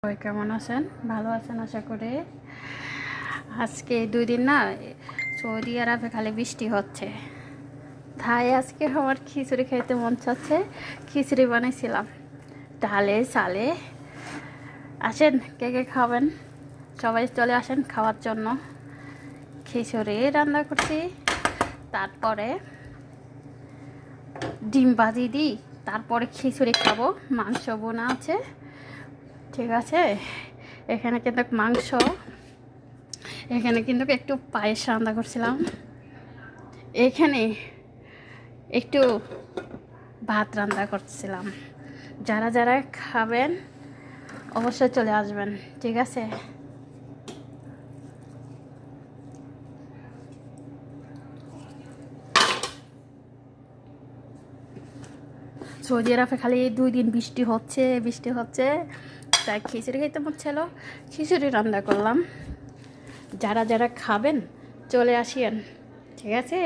সবাই কেমন আছেন? ভালো আছেন আশা করি। আজকে 2 দিন না সৌদি আরবে খালি বৃষ্টি হচ্ছে, তাই আজকে আমার খিচুড়ি খেতে মন চাচ্ছে। খিচুড়ি বানাইছিলাম ডালে চালে। আসেন, কে কে খাবেন? সবাই চলে আসেন খাওয়ার জন্য। খিচুড়ি রান্না করছি, তারপরে ডিম ভাজি দিই, তারপরে খিচুড়ি খাবো। মাংস বোনা আছে, ঠিক আছে। এখানে কিন্তু মাংস, এখানে কিন্তু একটু পায়েস রান্না করছিলাম, এখানে একটু ভাত রান্না করছিলাম। যারা যারা খাবেন অবশ্যই চলে আসবেন, ঠিক আছে। সৌদি আরবে খালি 2 দিন বৃষ্টি হচ্ছে, তাই খিচুড়ি খেতে মন ছিল, খিচুড়ি রান্না করলাম। যারা যারা খাবেন চলে আসিয়েন, ঠিক আছে।